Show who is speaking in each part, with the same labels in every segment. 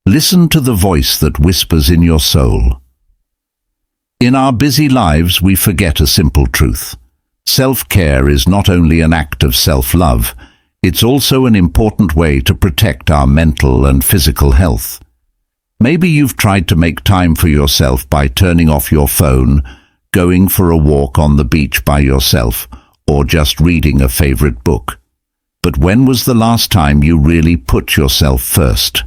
Speaker 1: Listen to the voice that whispers in your soul. In our busy lives, we forget a simple truth. Self-care is not only an act of self-love, it's also an important way to protect our mental and physical health. Maybe you've tried to make time for yourself by turning off your phone, going for a walk on the beach by yourself, or just reading a favorite book. But when was the last time you really put yourself first?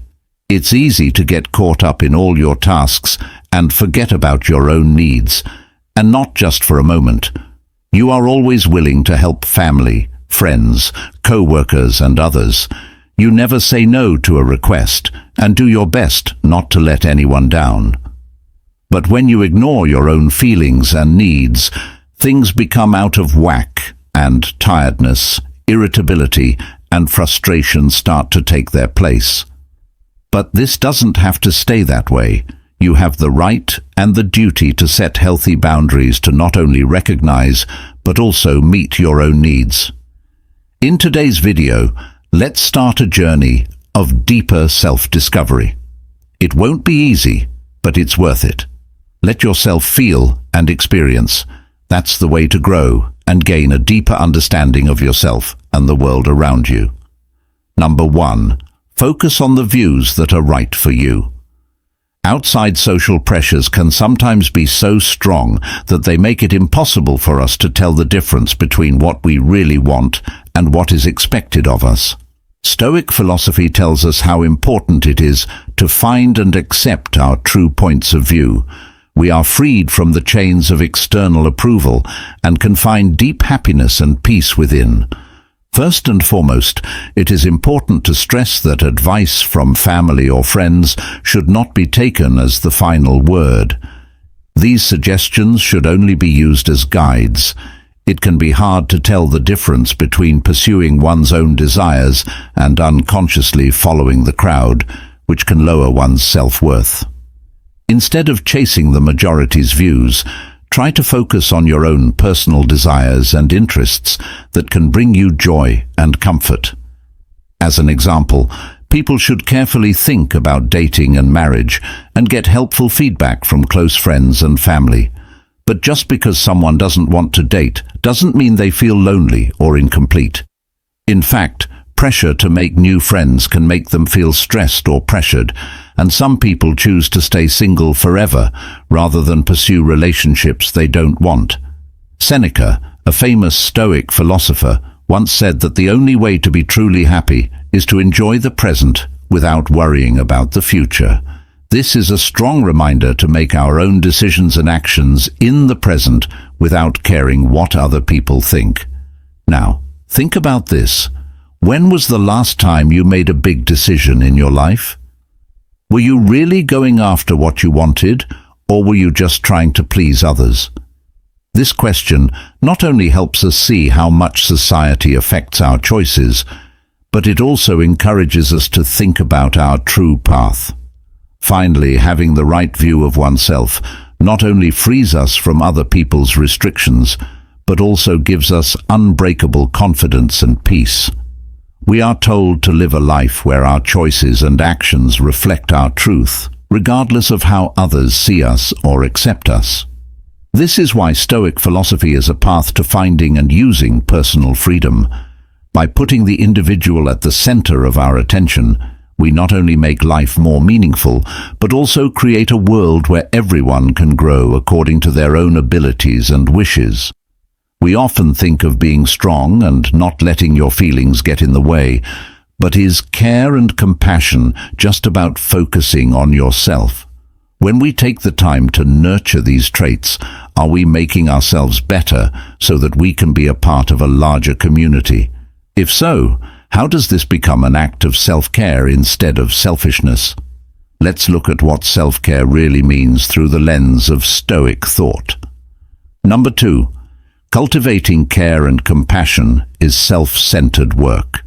Speaker 1: It's easy to get caught up in all your tasks and forget about your own needs, and not just for a moment. You are always willing to help family, friends, co-workers and others. You never say no to a request and do your best not to let anyone down. But when you ignore your own feelings and needs, things become out of whack, and tiredness, irritability and frustration start to take their place. But this doesn't have to stay that way. You have the right and the duty to set healthy boundaries to not only recognize, but also meet your own needs. In today's video, let's start a journey of deeper self-discovery. It won't be easy, but it's worth it. Let yourself feel and experience. That's the way to grow and gain a deeper understanding of yourself and the world around you. Number 1. Focus on the views that are right for you. Outside social pressures can sometimes be so strong that they make it impossible for us to tell the difference between what we really want and what is expected of us. Stoic philosophy tells us how important it is to find and accept our true points of view. We are freed from the chains of external approval and can find deep happiness and peace within. First and foremost, it is important to stress that advice from family or friends should not be taken as the final word. These suggestions should only be used as guides. It can be hard to tell the difference between pursuing one's own desires and unconsciously following the crowd, which can lower one's self-worth. Instead of chasing the majority's views, try to focus on your own personal desires and interests that can bring you joy and comfort. As an example, people should carefully think about dating and marriage and get helpful feedback from close friends and family. But just because someone doesn't want to date doesn't mean they feel lonely or incomplete. In fact, pressure to make new friends can make them feel stressed or pressured, and some people choose to stay single forever rather than pursue relationships they don't want. Seneca, a famous Stoic philosopher, once said that the only way to be truly happy is to enjoy the present without worrying about the future. This is a strong reminder to make our own decisions and actions in the present without caring what other people think. Now, think about this. When was the last time you made a big decision in your life? Were you really going after what you wanted, or were you just trying to please others? This question not only helps us see how much society affects our choices, but it also encourages us to think about our true path. Finally, having the right view of oneself not only frees us from other people's restrictions, but also gives us unbreakable confidence and peace. We are told to live a life where our choices and actions reflect our truth, regardless of how others see us or accept us. This is why Stoic philosophy is a path to finding and using personal freedom. By putting the individual at the center of our attention, we not only make life more meaningful, but also create a world where everyone can grow according to their own abilities and wishes. We often think of being strong and not letting your feelings get in the way, but is care and compassion just about focusing on yourself? When we take the time to nurture these traits, are we making ourselves better so that we can be a part of a larger community? If so, how does this become an act of self-care instead of selfishness? Let's look at what self-care really means through the lens of Stoic thought. Number 2. Cultivating care and compassion is self-centered work.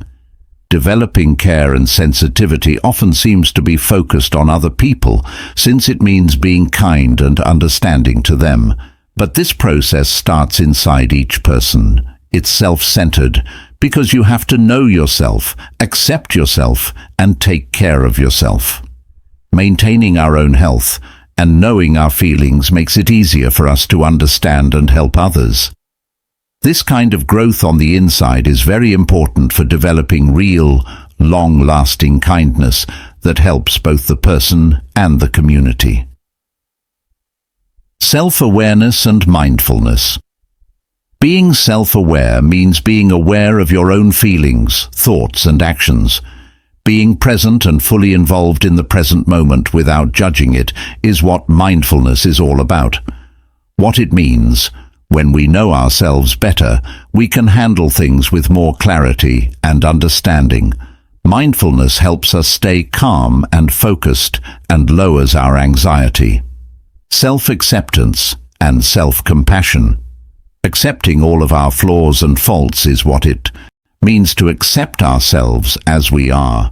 Speaker 1: Developing care and sensitivity often seems to be focused on other people, since it means being kind and understanding to them. But this process starts inside each person. It's self-centered because you have to know yourself, accept yourself, and take care of yourself. maintaining our own health, and knowing our feelings makes it easier for us to understand and help others. This kind of growth on the inside is very important for developing real, long-lasting kindness that helps both the person and the community. Self-awareness and mindfulness. Being self-aware means being aware of your own feelings, thoughts, and actions. Being present and fully involved in the present moment without judging it is what mindfulness is all about. What it means: when we know ourselves better, we can handle things with more clarity and understanding. Mindfulness helps us stay calm and focused and lowers our anxiety. Self-acceptance and self-compassion. Accepting all of our flaws and faults is what it means to accept ourselves as we are.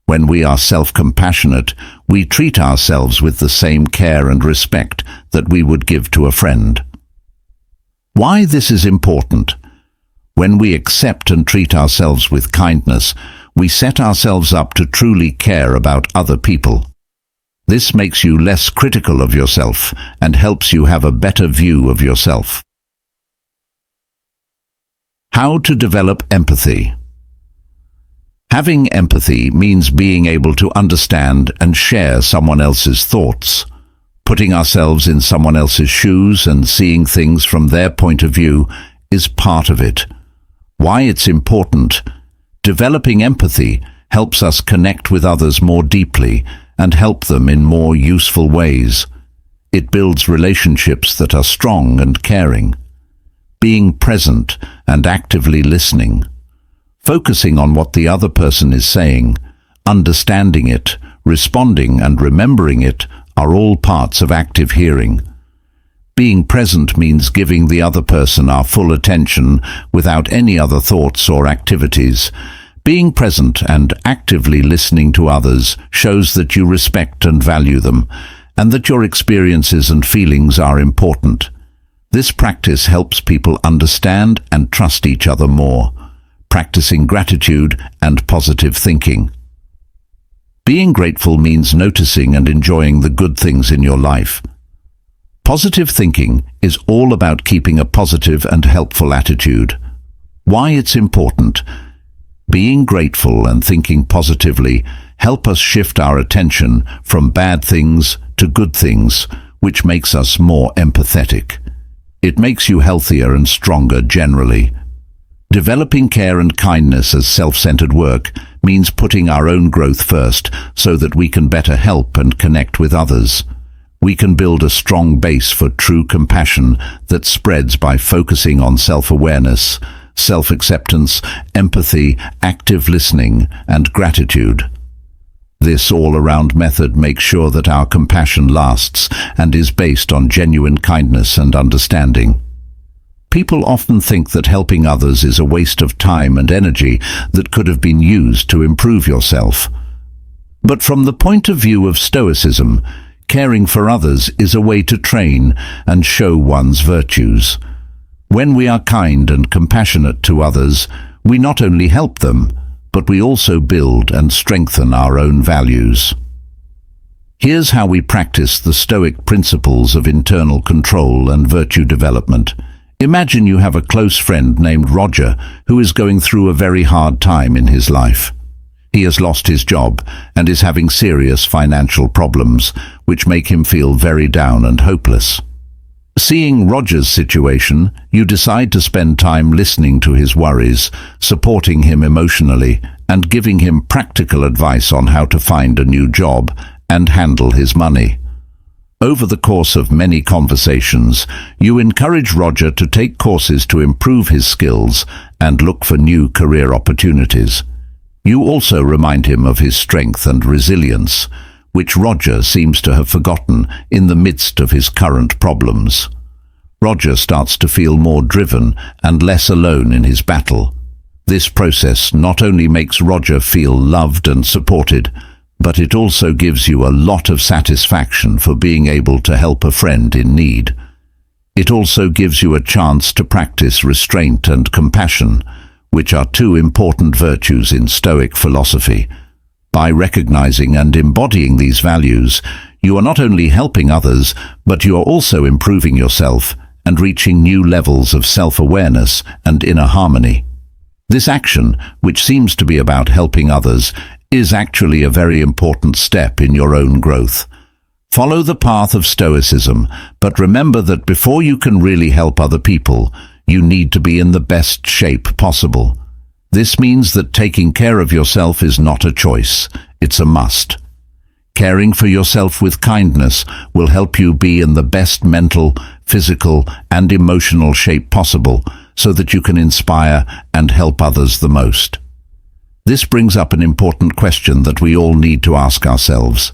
Speaker 1: When we are self-compassionate, we treat ourselves with the same care and respect that we would give to a friend. Why this is important? When we accept and treat ourselves with kindness, we set ourselves up to truly care about other people. This makes you less critical of yourself and helps you have a better view of yourself. How to develop empathy. Having empathy means being able to understand and share someone else's thoughts. Putting ourselves in someone else's shoes and seeing things from their point of view is part of it. Why it's important? Developing empathy helps us connect with others more deeply and help them in more useful ways. It builds relationships that are strong and caring. Being present and actively listening. Focusing on what the other person is saying, understanding it, responding and remembering it are all parts of active hearing. Being present means giving the other person our full attention without any other thoughts or activities. Being present and actively listening to others shows that you respect and value them, and that your experiences and feelings are important. This practice helps people understand and trust each other more. Practicing gratitude and positive thinking. Being grateful means noticing and enjoying the good things in your life. Positive thinking is all about keeping a positive and helpful attitude. Why it's important? Being grateful and thinking positively help us shift our attention from bad things to good things, which makes us more empathetic. It makes you healthier and stronger generally. Developing care and kindness as self-centered work means putting our own growth first so that we can better help and connect with others. We can build a strong base for true compassion that spreads by focusing on self-awareness, self-acceptance, empathy, active listening, and gratitude. This all-around method makes sure that our compassion lasts and is based on genuine kindness and understanding. People often think that helping others is a waste of time and energy that could have been used to improve yourself. But from the point of view of Stoicism, caring for others is a way to train and show one's virtues. When we are kind and compassionate to others, we not only help them, but we also build and strengthen our own values. Here's how we practice the Stoic principles of internal control and virtue development. Imagine you have a close friend named Roger who is going through a very hard time in his life. He has lost his job and is having serious financial problems, which make him feel very down and hopeless. Seeing Roger's situation, you decide to spend time listening to his worries, supporting him emotionally, and giving him practical advice on how to find a new job and handle his money. Over the course of many conversations, you encourage Roger to take courses to improve his skills and look for new career opportunities. You also remind him of his strength and resilience, which Roger seems to have forgotten in the midst of his current problems. Roger starts to feel more driven and less alone in his battle. This process not only makes Roger feel loved and supported, but it also gives you a lot of satisfaction for being able to help a friend in need. It also gives you a chance to practice restraint and compassion, which are two important virtues in Stoic philosophy. By recognizing and embodying these values, you are not only helping others, but you are also improving yourself and reaching new levels of self-awareness and inner harmony. This action, which seems to be about helping others, is actually a very important step in your own growth. Follow the path of Stoicism, but remember that before you can really help other people, you need to be in the best shape possible. This means that taking care of yourself is not a choice, it's a must. Caring for yourself with kindness will help you be in the best mental, physical, and emotional shape possible so that you can inspire and help others the most. This brings up an important question that we all need to ask ourselves.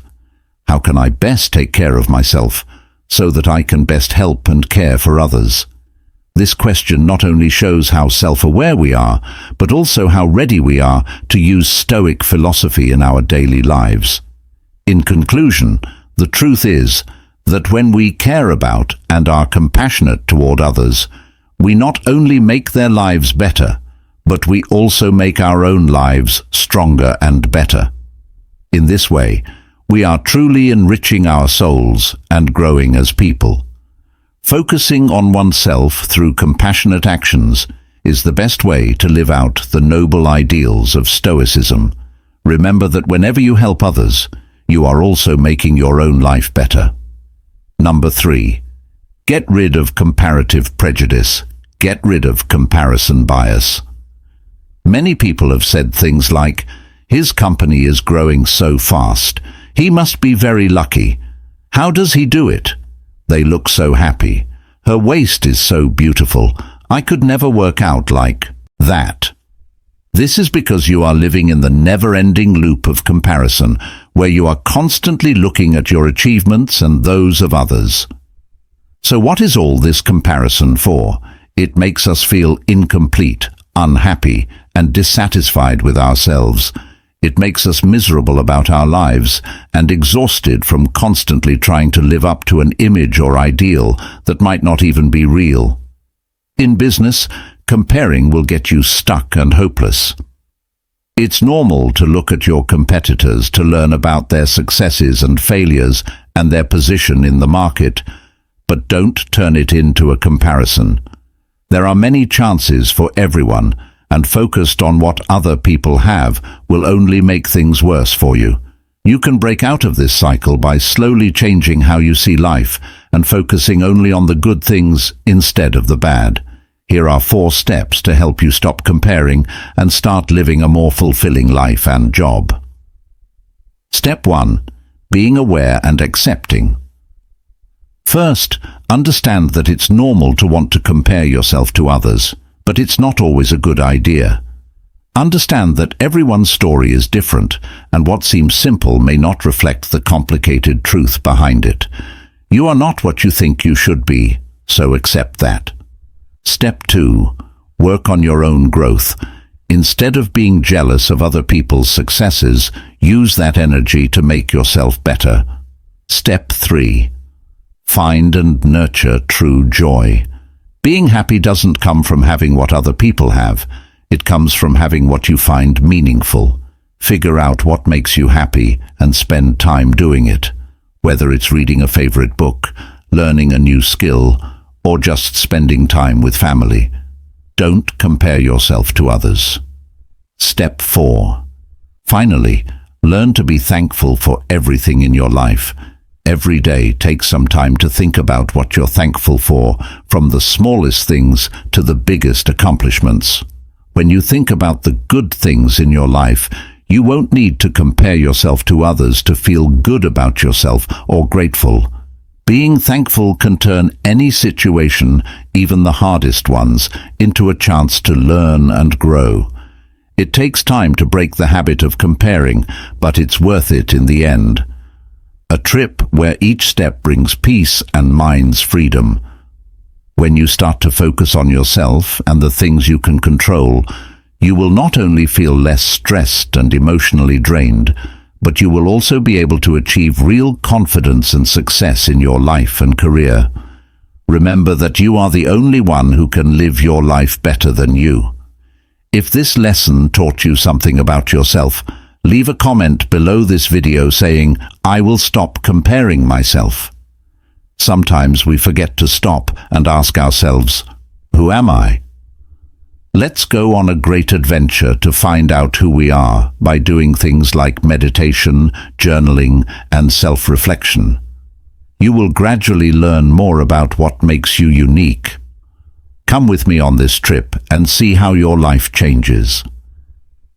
Speaker 1: How can I best take care of myself so that I can best help and care for others? This question not only shows how self-aware we are, but also how ready we are to use Stoic philosophy in our daily lives. In conclusion, the truth is that when we care about and are compassionate toward others, we not only make their lives better, but we also make our own lives stronger and better. In this way, we are truly enriching our souls and growing as people. Focusing on oneself through compassionate actions is the best way to live out the noble ideals of Stoicism. Remember that whenever you help others, you are also making your own life better. Number 3. Get rid of comparative prejudice. Get rid of comparison bias. Many people have said things like, "His company is growing so fast. He must be very lucky. How does he do it? They look so happy. Her waist is so beautiful. I could never work out like that." This is because you are living in the never-ending loop of comparison, where you are constantly looking at your achievements and those of others. So what is all this comparison for? It makes us feel incomplete, unhappy, and dissatisfied with ourselves. It makes us miserable about our lives and exhausted from constantly trying to live up to an image or ideal that might not even be real. In business, comparing will get you stuck and hopeless. It's normal to look at your competitors to learn about their successes and failures and their position in the market, but don't turn it into a comparison. There are many chances for everyone, and focused on what other people have will only make things worse for you. You can break out of this cycle by slowly changing how you see life and focusing only on the good things instead of the bad. Here are 4 steps to help you stop comparing and start living a more fulfilling life and job. Step 1. Being aware and accepting. First, understand that it's normal to want to compare yourself to others, but it's not always a good idea. Understand that everyone's story is different, and what seems simple may not reflect the complicated truth behind it. You are not what you think you should be, so accept that. Step 2. Work on your own growth. Instead of being jealous of other people's successes, use that energy to make yourself better. Step 3. Find and nurture true joy. Being happy doesn't come from having what other people have. It comes from having what you find meaningful. Figure out what makes you happy and spend time doing it, whether it's reading a favorite book, learning a new skill, or just spending time with family. Don't compare yourself to others. Step 4. Finally, learn to be thankful for everything in your life. Every day, take some time to think about what you're thankful for, from the smallest things to the biggest accomplishments. When you think about the good things in your life, you won't need to compare yourself to others to feel good about yourself or grateful. Being thankful can turn any situation, even the hardest ones, into a chance to learn and grow. It takes time to break the habit of comparing, but it's worth it in the end. A trip where each step brings peace and mind's freedom. When you start to focus on yourself and the things you can control, you will not only feel less stressed and emotionally drained, but you will also be able to achieve real confidence and success in your life and career. Remember that you are the only one who can live your life better than you. If this lesson taught you something about yourself, Leave a comment below this video saying, "I will stop comparing myself." Sometimes we forget to stop and ask ourselves, who am I? Let's go on a great adventure to find out who we are by doing things like meditation, journaling, and self-reflection. You will gradually learn more about what makes you unique. Come with me on this trip and see how your life changes.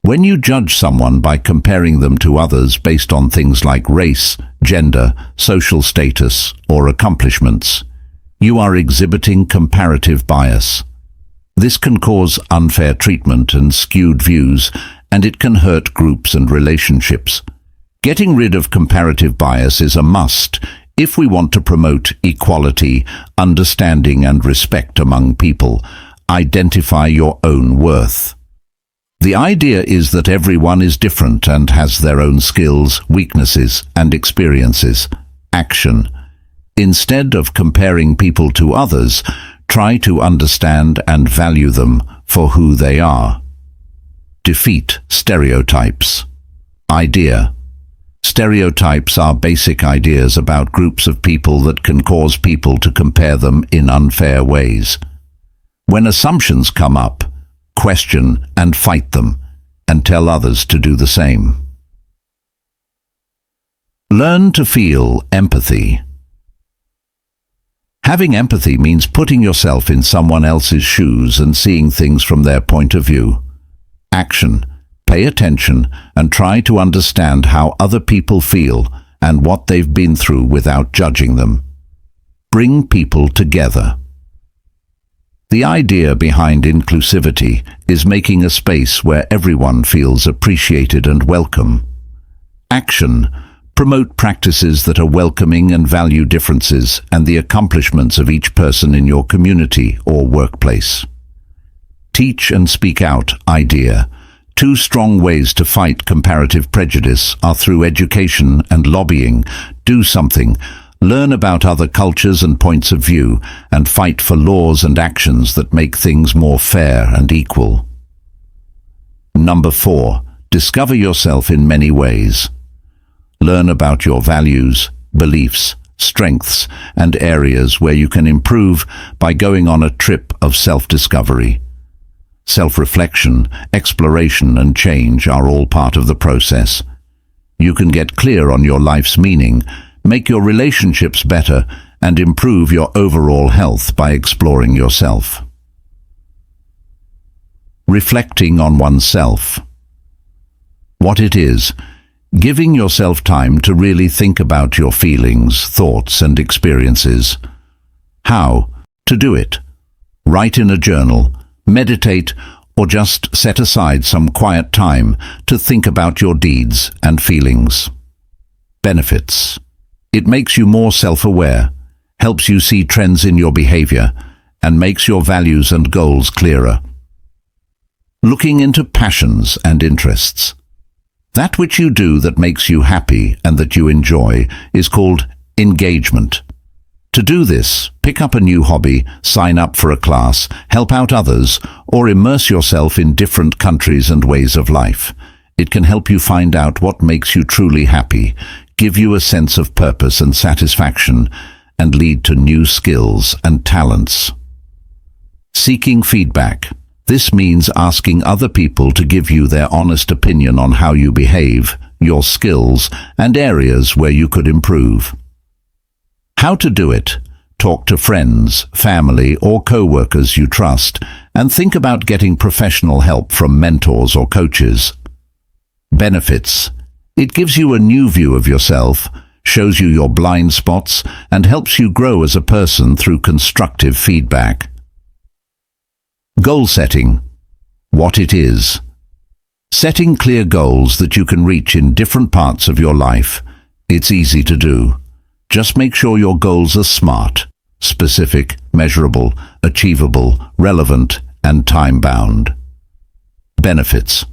Speaker 1: When you judge someone by comparing them to others based on things like race, gender, social status, or accomplishments, you are exhibiting comparative bias. This can cause unfair treatment and skewed views, and it can hurt groups and relationships. Getting rid of comparative bias is a must if we want to promote equality, understanding, and respect among people. Identify your own worth. The idea is that everyone is different and has their own skills, weaknesses, and experiences. Action. Instead of comparing people to others, try to understand and value them for who they are. Defeat stereotypes. Idea. Stereotypes are basic ideas about groups of people that can cause people to compare them in unfair ways. When assumptions come up, question and fight them, and tell others to do the same. Learn to feel empathy. Having empathy means putting yourself in someone else's shoes and seeing things from their point of view. Action. Pay attention and try to understand how other people feel and what they've been through without judging them. Bring people together. The idea behind inclusivity is making a space where everyone feels appreciated and welcome. Action. Promote practices that are welcoming and value differences and the accomplishments of each person in your community or workplace. Teach and speak out. Idea. Two strong ways to fight comparative prejudice are through education and lobbying. Do something. Learn about other cultures and points of view, and fight for laws and actions that make things more fair and equal. Number 4. Discover yourself in many ways. Learn about your values, beliefs, strengths, and areas where you can improve by going on a trip of self-discovery. Self-reflection, exploration, and change are all part of the process. You can get clear on your life's meaning, make your relationships better, and improve your overall health by exploring yourself. Reflecting on oneself. What it is. Giving yourself time to really think about your feelings, thoughts, and experiences. How to do it. Write in a journal, meditate, or just set aside some quiet time to think about your deeds and feelings. Benefits. It makes you more self-aware, helps you see trends in your behavior, and makes your values and goals clearer. Looking into passions and interests. That which you do that makes you happy and that you enjoy is called engagement. To do this, pick up a new hobby, sign up for a class, help out others, or immerse yourself in different countries and ways of life. It can help you find out what makes you truly happy, give you a sense of purpose and satisfaction, and lead to new skills and talents. Seeking feedback. This means asking other people to give you their honest opinion on how you behave, your skills, and areas where you could improve. How to do it. Talk to friends, family, or co-workers you trust, and think about getting professional help from mentors or coaches. Benefits. It gives you a new view of yourself, shows you your blind spots, and helps you grow as a person through constructive feedback. Goal setting. What it is. Setting clear goals that you can reach in different parts of your life. It's easy to do. Just make sure your goals are SMART, specific, measurable, achievable, relevant, and time-bound. Benefits.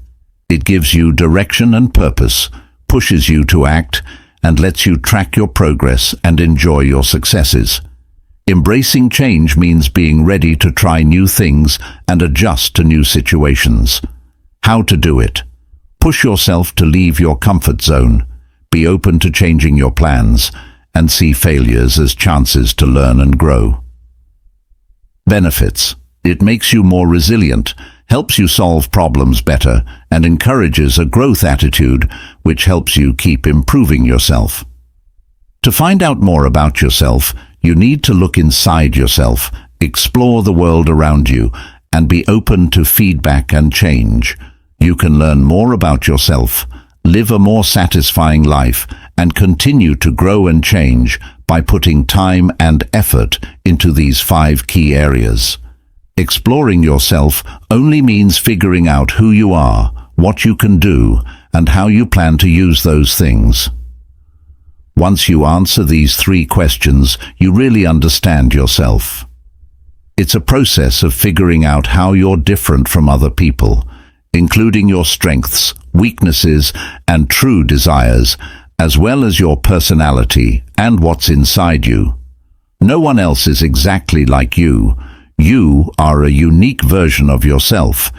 Speaker 1: It gives you direction and purpose, pushes you to act, and lets you track your progress and enjoy your successes. Embracing change means being ready to try new things and adjust to new situations. How to do it. Push yourself to leave your comfort zone. Be open to changing your plans and see failures as chances to learn and grow. Benefits. It makes you more resilient, helps you solve problems better, and encourages a growth attitude which helps you keep improving yourself. To find out more about yourself, you need to look inside yourself, explore the world around you, and be open to feedback and change. You can learn more about yourself, live a more satisfying life, and continue to grow and change by putting time and effort into these 5 key areas. Exploring yourself only means figuring out who you are, what you can do, and how you plan to use those things. Once you answer these 3 questions, you really understand yourself. It's a process of figuring out how you're different from other people, including your strengths, weaknesses, and true desires, as well as your personality and what's inside you. No one else is exactly like you. You are a unique version of yourself.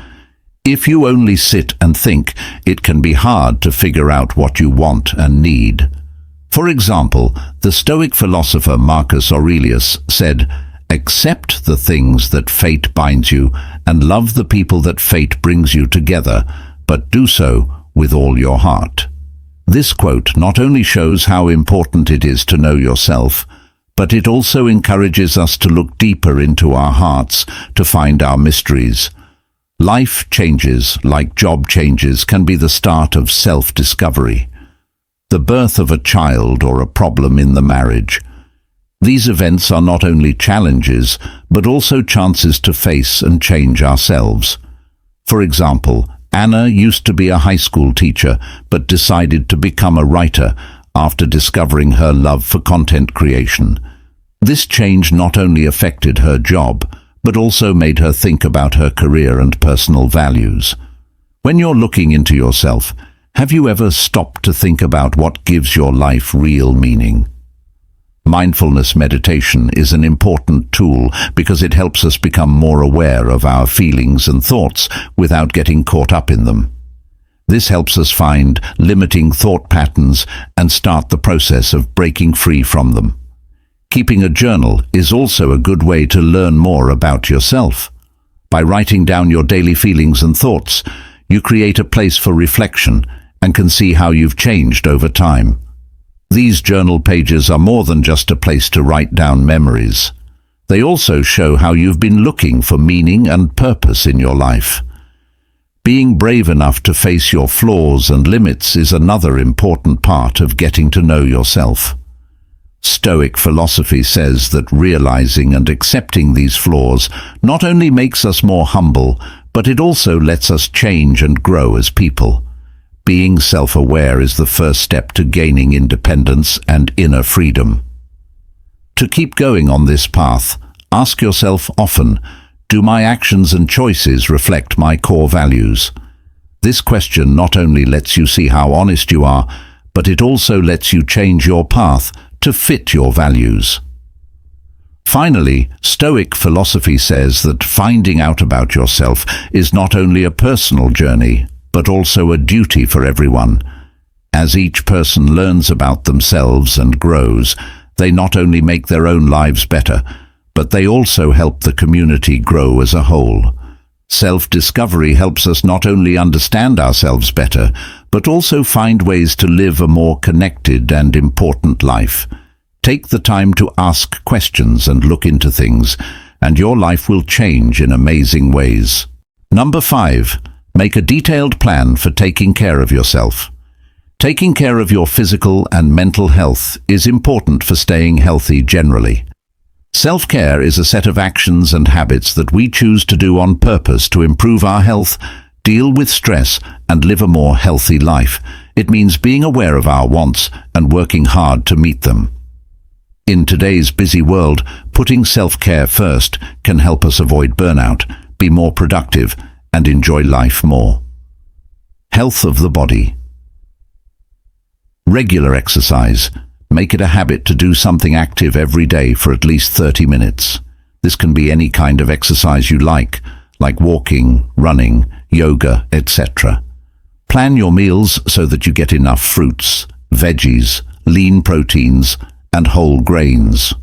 Speaker 1: If you only sit and think, it can be hard to figure out what you want and need. For example, the Stoic philosopher Marcus Aurelius said, "Accept the things that fate binds you and love the people that fate brings you together, but do so with all your heart." This quote not only shows how important it is to know yourself, but it also encourages us to look deeper into our hearts to find our mysteries. Life changes, like job changes, can be the start of self-discovery. The birth of a child or a problem in the marriage. These events are not only challenges, but also chances to face and change ourselves. For example, Anna used to be a high school teacher, but decided to become a writer after discovering her love for content creation. This change not only affected her job, but also made her think about her career and personal values. When you're looking into yourself, have you ever stopped to think about what gives your life real meaning? Mindfulness meditation is an important tool because it helps us become more aware of our feelings and thoughts without getting caught up in them. This helps us find limiting thought patterns and start the process of breaking free from them. Keeping a journal is also a good way to learn more about yourself. By writing down your daily feelings and thoughts, you create a place for reflection and can see how you've changed over time. These journal pages are more than just a place to write down memories. They also show how you've been looking for meaning and purpose in your life. Being brave enough to face your flaws and limits is another important part of getting to know yourself. Stoic philosophy says that realizing and accepting these flaws not only makes us more humble, but it also lets us change and grow as people. Being self-aware is the first step to gaining independence and inner freedom. To keep going on this path, ask yourself often, do my actions and choices reflect my core values? This question not only lets you see how honest you are, but it also lets you change your path to fit your values. Finally, Stoic philosophy says that finding out about yourself is not only a personal journey, but also a duty for everyone. As each person learns about themselves and grows, they not only make their own lives better, but they also help the community grow as a whole. Self-discovery helps us not only understand ourselves better, but also find ways to live a more connected and important life. Take the time to ask questions and look into things, and your life will change in amazing ways. Number 5. Make a detailed plan for taking care of yourself. Taking care of your physical and mental health is important for staying healthy generally. Self-care is a set of actions and habits that we choose to do on purpose to improve our health, deal with stress, and live a more healthy life. It means being aware of our wants and working hard to meet them. In today's busy world, putting self-care first can help us avoid burnout, be more productive, and enjoy life more. Health of the body. Regular exercise. Make it a habit to do something active every day for at least 30 minutes. This can be any kind of exercise you like walking, running, yoga, etc. Plan your meals so that you get enough fruits, veggies, lean proteins, and whole grains.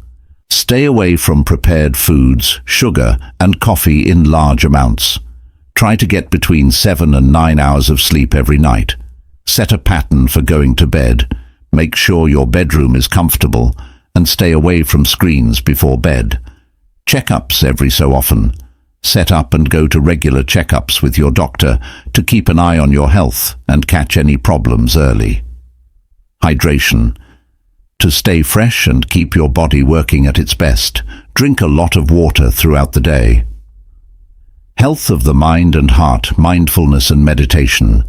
Speaker 1: Stay away from prepared foods, sugar, and coffee in large amounts. Try to get between 7 and 9 hours of sleep every night. Set a pattern for going to bed. Make sure your bedroom is comfortable, and stay away from screens before bed. Checkups every so often. Set up and go to regular checkups with your doctor to keep an eye on your health and catch any problems early. Hydration. To stay fresh and keep your body working at its best, drink a lot of water throughout the day. Health of the mind and heart, mindfulness and meditation.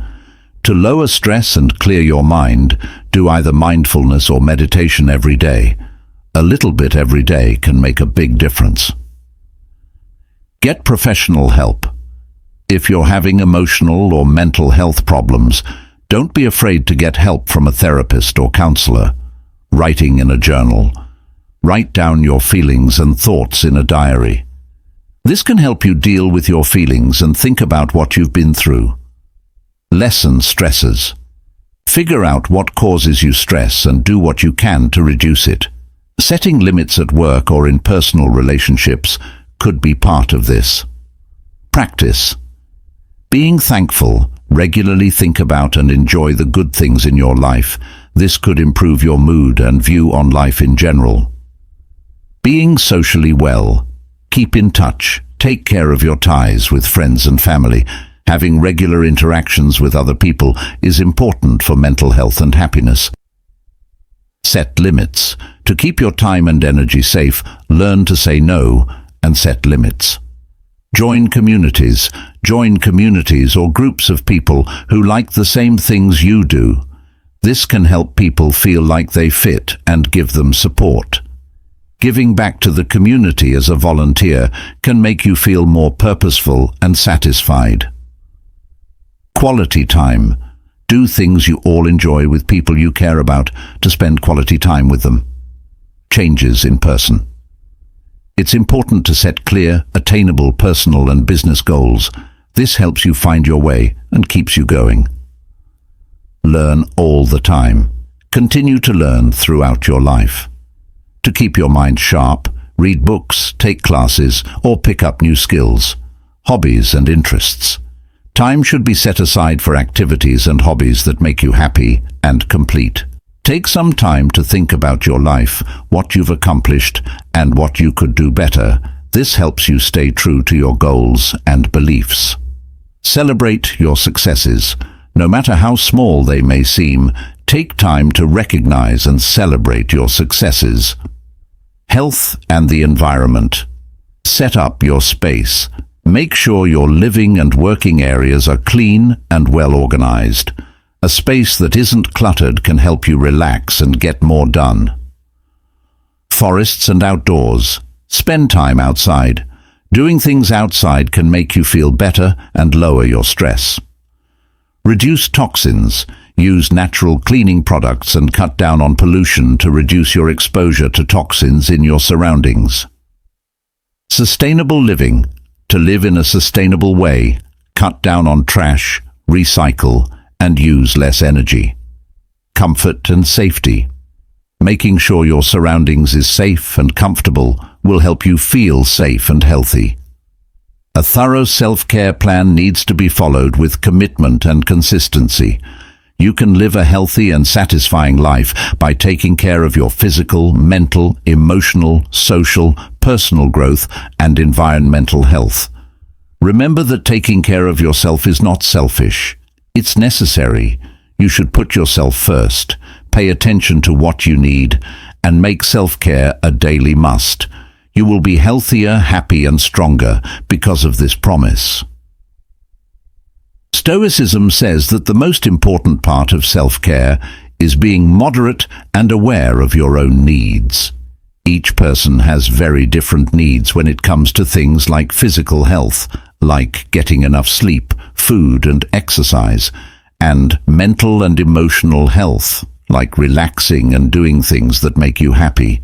Speaker 1: To lower stress and clear your mind, do either mindfulness or meditation every day. A little bit every day can make a big difference. Get professional help. If you're having emotional or mental health problems, don't be afraid to get help from a therapist or counselor. Writing in a journal. Write down your feelings and thoughts in a diary. This can help you deal with your feelings and think about what you've been through. Lessen stresses. Figure out what causes you stress and do what you can to reduce it. Setting limits at work or in personal relationships could be part of this. Practice. Being thankful. Regularly think about and enjoy the good things in your life. This could improve your mood and view on life in general. Being socially well. Keep in touch. Take care of your ties with friends and family. Having regular interactions with other people is important for mental health and happiness. Set limits. To keep your time and energy safe, learn to say no and set limits. Join communities. Join communities or groups of people who like the same things you do. This can help people feel like they fit and give them support. Giving back to the community as a volunteer can make you feel more purposeful and satisfied. Quality time. Do things you all enjoy with people you care about to spend quality time with them. Changes in person. It's important to set clear, attainable personal and business goals. This helps you find your way and keeps you going. Learn all the time. Continue to learn throughout your life. To keep your mind sharp, read books, take classes, or pick up new skills. Hobbies and interests. Time should be set aside for activities and hobbies that make you happy and complete. Take some time to think about your life, what you've accomplished, and what you could do better. This helps you stay true to your goals and beliefs. Celebrate your successes. No matter how small they may seem, take time to recognize and celebrate your successes. Health and the environment. Set up your space. Make sure your living and working areas are clean and well organized. A space that isn't cluttered can help you relax and get more done. Forests and outdoors. Spend time outside. Doing things outside can make you feel better and lower your stress. Reduce toxins. Use natural cleaning products and cut down on pollution to reduce your exposure to toxins in your surroundings. Sustainable living. To live in a sustainable way, cut down on trash, recycle, and use less energy. Comfort and safety. Making sure your surroundings is safe and comfortable will help you feel safe and healthy. A thorough self-care plan needs to be followed with commitment and consistency. You can live a healthy and satisfying life by taking care of your physical, mental, emotional, social, personal growth, and environmental health. Remember that taking care of yourself is not selfish. It's necessary. You should put yourself first, pay attention to what you need, and make self-care a daily must. You will be healthier, happy, and stronger because of this promise. Stoicism says that the most important part of self-care is being moderate and aware of your own needs. Each person has very different needs when it comes to things like physical health, like getting enough sleep, food and exercise, and mental and emotional health, like relaxing and doing things that make you happy.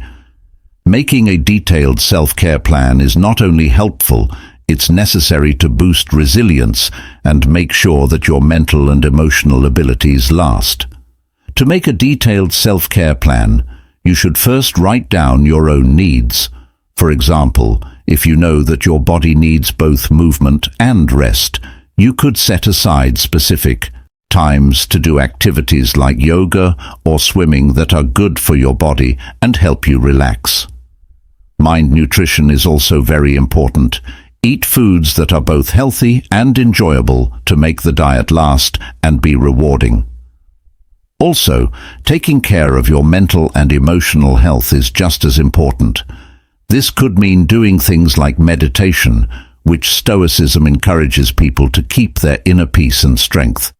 Speaker 1: Making a detailed self-care plan is not only helpful, It's necessary to boost resilience and make sure that your mental and emotional abilities last. To make a detailed self-care plan, you should first write down your own needs. For example, if you know that your body needs both movement and rest, you could set aside specific times to do activities like yoga or swimming that are good for your body and help you relax. Mind nutrition is also very important. Eat foods that are both healthy and enjoyable to make the diet last and be rewarding. Also, taking care of your mental and emotional health is just as important. This could mean doing things like meditation, which Stoicism encourages people to keep their inner peace and strength.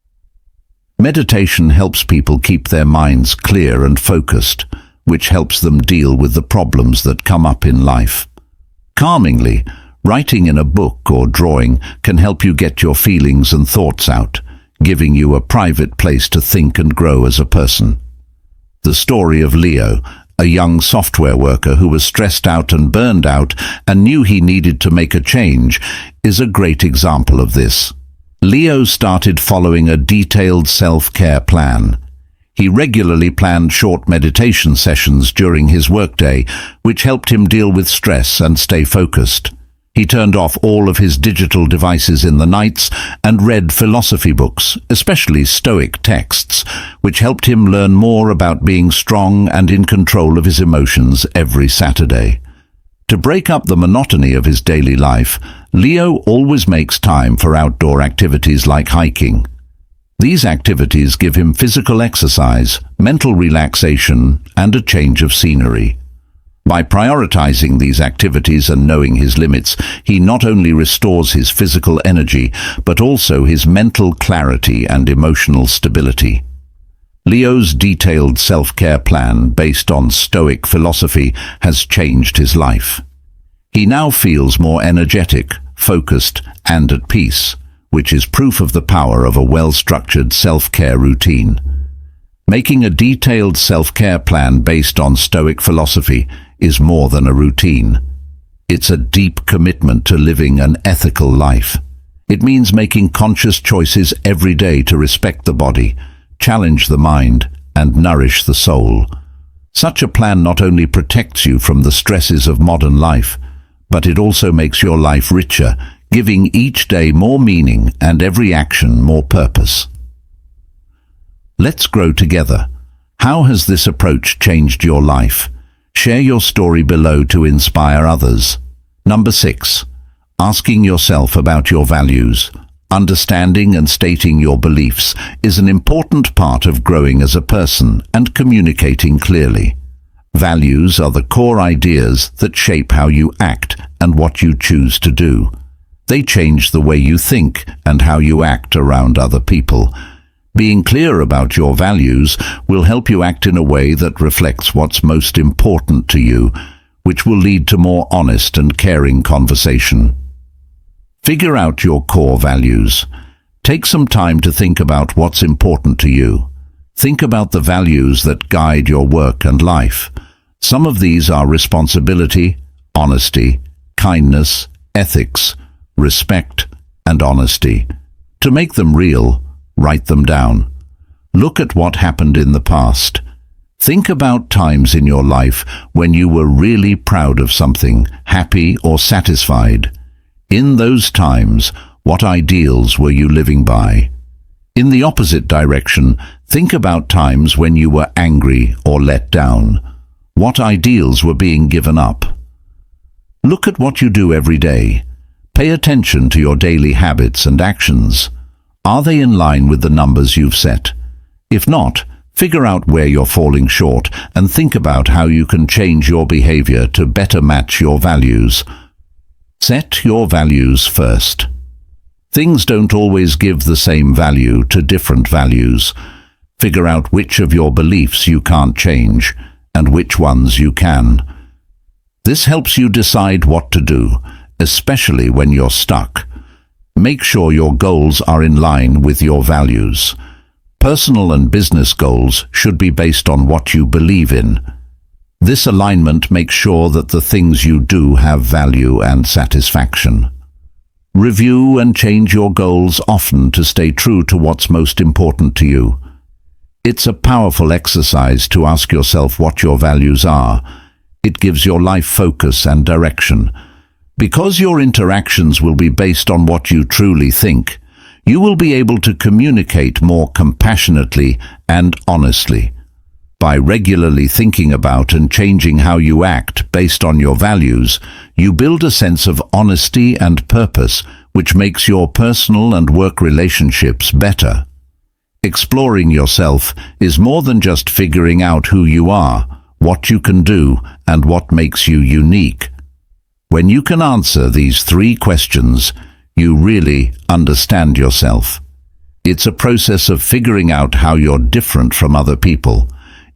Speaker 1: Meditation helps people keep their minds clear and focused, which helps them deal with the problems that come up in life. Calmingly, writing in a book or drawing can help you get your feelings and thoughts out, giving you a private place to think and grow as a person. The story of Leo, a young software worker who was stressed out and burned out and knew he needed to make a change, is a great example of this. Leo started following a detailed self-care plan. He regularly planned short meditation sessions during his workday, which helped him deal with stress and stay focused. He turned off all of his digital devices in the nights and read philosophy books, especially Stoic texts, which helped him learn more about being strong and in control of his emotions every Saturday. To break up the monotony of his daily life, Leo always makes time for outdoor activities like hiking. These activities give him physical exercise, mental relaxation, and a change of scenery. By prioritizing these activities and knowing his limits, he not only restores his physical energy, but also his mental clarity and emotional stability. Leo's detailed self-care plan, based on Stoic philosophy, has changed his life. He now feels more energetic, focused, and at peace, which is proof of the power of a well-structured self-care routine. Making a detailed self-care plan based on Stoic philosophy is more than a routine. It's a deep commitment to living an ethical life. It means making conscious choices every day to respect the body, challenge the mind, and nourish the soul. Such a plan not only protects you from the stresses of modern life, but it also makes your life richer, giving each day more meaning and every action more purpose. Let's grow together. How has this approach changed your life? Share your story below to inspire others. Number 6. Asking yourself about your values. Understanding and stating your beliefs is an important part of growing as a person and communicating clearly. Values are the core ideas that shape how you act and what you choose to do. They change the way you think and how you act around other people. Being clear about your values will help you act in a way that reflects what's most important to you, which will lead to more honest and caring conversation. Figure out your core values. Take some time to think about what's important to you. Think about the values that guide your work and life. Some of these are responsibility, honesty, kindness, ethics, respect, and honesty. To make them real, write them down. Look at what happened in the past. Think about times in your life when you were really proud of something, happy or satisfied. In those times, what ideals were you living by? In the opposite direction, think about times when you were angry or let down. What ideals were being given up? Look at what you do every day. Pay attention to your daily habits and actions. Are they in line with the numbers you've set? If not, figure out where you're falling short and think about how you can change your behavior to better match your values. Set your values first. Things don't always give the same value to different values. Figure out which of your beliefs you can't change and which ones you can. This helps you decide what to do, especially when you're stuck. Make sure your goals are in line with your values. Personal and business goals should be based on what you believe in. This alignment makes sure that the things you do have value and satisfaction. Review and change your goals often to stay true to what's most important to you. It's a powerful exercise to ask yourself what your values are. It gives your life focus and direction. Because your interactions will be based on what you truly think, you will be able to communicate more compassionately and honestly. By regularly thinking about and changing how you act based on your values, you build a sense of honesty and purpose, which makes your personal and work relationships better. Exploring yourself is more than just figuring out who you are, what you can do, and what makes you unique. When you can answer these 3 questions, you really understand yourself. It's a process of figuring out how you're different from other people,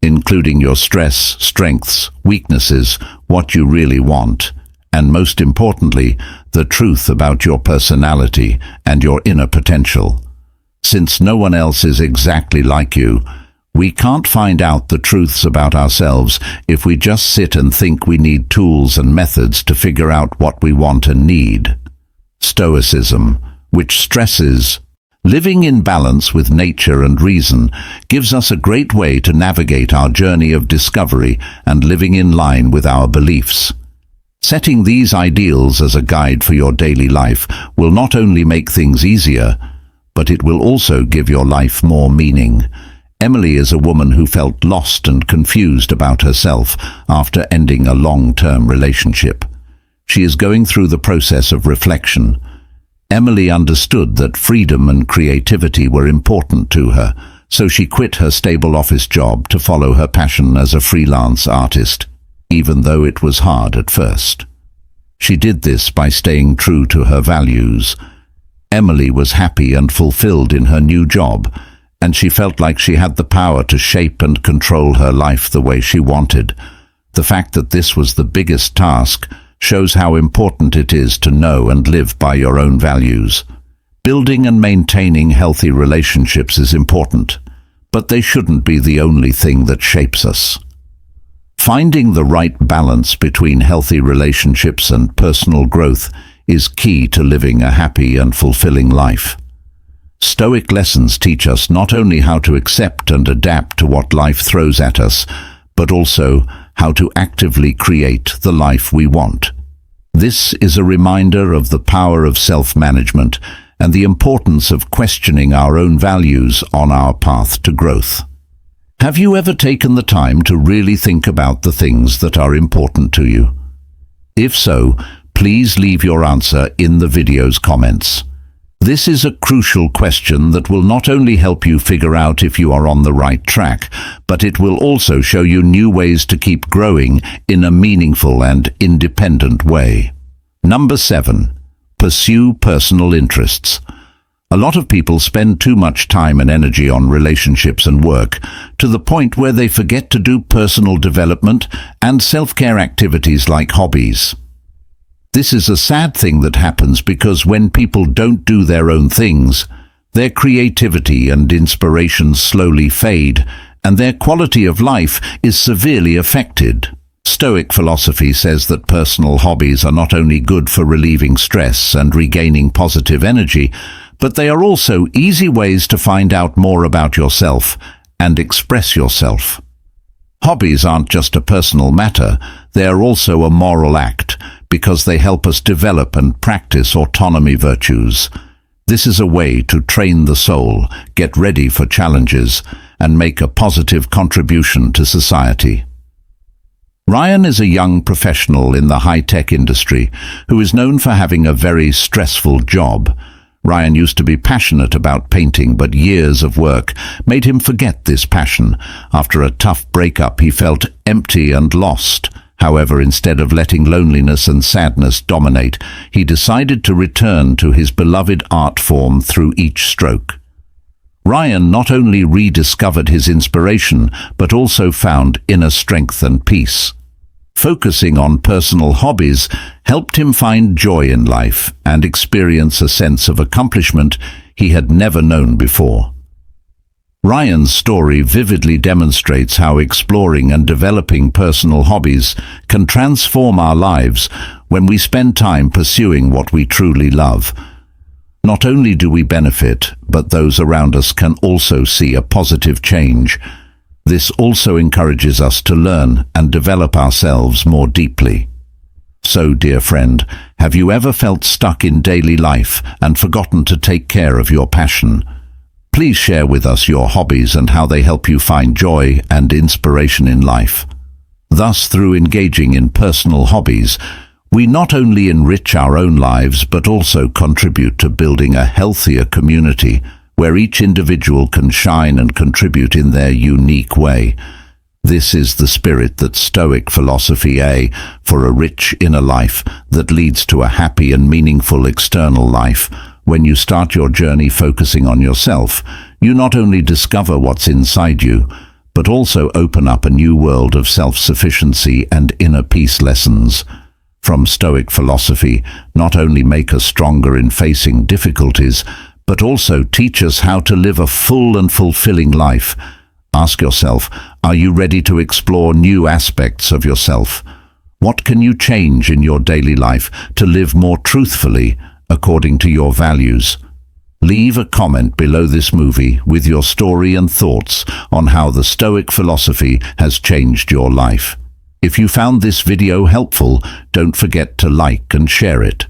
Speaker 1: including your strengths, weaknesses, what you really want, and most importantly, the truth about your personality and your inner potential. Since no one else is exactly like you, we can't find out the truths about ourselves if we just sit and think we need tools and methods to figure out what we want and need. Stoicism, which stresses living in balance with nature and reason, gives us a great way to navigate our journey of discovery and living in line with our beliefs. Setting these ideals as a guide for your daily life will not only make things easier, but it will also give your life more meaning. Emily is a woman who felt lost and confused about herself after ending a long-term relationship. She is going through the process of reflection. Emily understood that freedom and creativity were important to her, so she quit her stable office job to follow her passion as a freelance artist, even though it was hard at first. She did this by staying true to her values. Emily was happy and fulfilled in her new job, and she felt like she had the power to shape and control her life the way she wanted. The fact that this was the biggest task shows how important it is to know and live by your own values. Building and maintaining healthy relationships is important, but they shouldn't be the only thing that shapes us. Finding the right balance between healthy relationships and personal growth is key to living a happy and fulfilling life. Stoic lessons teach us not only how to accept and adapt to what life throws at us, but also how to actively create the life we want. This is a reminder of the power of self-management and the importance of questioning our own values on our path to growth. Have you ever taken the time to really think about the things that are important to you? If so, please leave your answer in the video's comments. This is a crucial question that will not only help you figure out if you are on the right track, but it will also show you new ways to keep growing in a meaningful and independent way. Number 7. Pursue personal interests. A lot of people spend too much time and energy on relationships and work, to the point where they forget to do personal development and self-care activities like hobbies. This is a sad thing that happens because when people don't do their own things, their creativity and inspiration slowly fade, and their quality of life is severely affected. Stoic philosophy says that personal hobbies are not only good for relieving stress and regaining positive energy, but they are also easy ways to find out more about yourself and express yourself. Hobbies aren't just a personal matter, they are also a moral act, because they help us develop and practice autonomy virtues. This is a way to train the soul, get ready for challenges, and make a positive contribution to society. Ryan is a young professional in the high-tech industry who is known for having a very stressful job. Ryan used to be passionate about painting, but years of work made him forget this passion. After a tough breakup, he felt empty and lost. However, instead of letting loneliness and sadness dominate, he decided to return to his beloved art form through each stroke. Ryan not only rediscovered his inspiration, but also found inner strength and peace. Focusing on personal hobbies helped him find joy in life and experience a sense of accomplishment he had never known before. Ryan's story vividly demonstrates how exploring and developing personal hobbies can transform our lives when we spend time pursuing what we truly love, not only do we benefit, but those around us can also see a positive change. This also encourages us to learn and develop ourselves more deeply. So, dear friend, have you ever felt stuck in daily life and forgotten to take care of your passion? Please share with us your hobbies and how they help you find joy and inspiration in life. Thus, through engaging in personal hobbies, we not only enrich our own lives but also contribute to building a healthier community where each individual can shine and contribute in their unique way. This is the spirit that Stoic philosophy for a rich inner life that leads to a happy and meaningful external life. When you start your journey focusing on yourself, you not only discover what's inside you, but also open up a new world of self-sufficiency and inner peace lessons. From Stoic philosophy not only make us stronger in facing difficulties, but also teach us how to live a full and fulfilling life. Ask yourself, are you ready to explore new aspects of yourself? What can you change in your daily life to live more truthfully according to your values? Leave a comment below this movie with your story and thoughts on how the Stoic philosophy has changed your life. If you found this video helpful, don't forget to like and share it.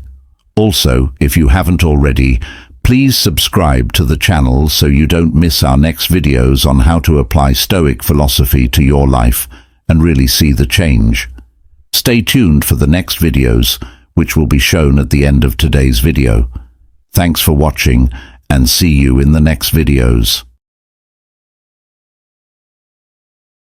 Speaker 1: Also, if you haven't already, please subscribe to the channel so you don't miss our next videos on how to apply Stoic philosophy to your life and really see the change. Stay tuned for the next videos, which will be shown at the end of today's video. Thanks for watching, and see you in the next videos.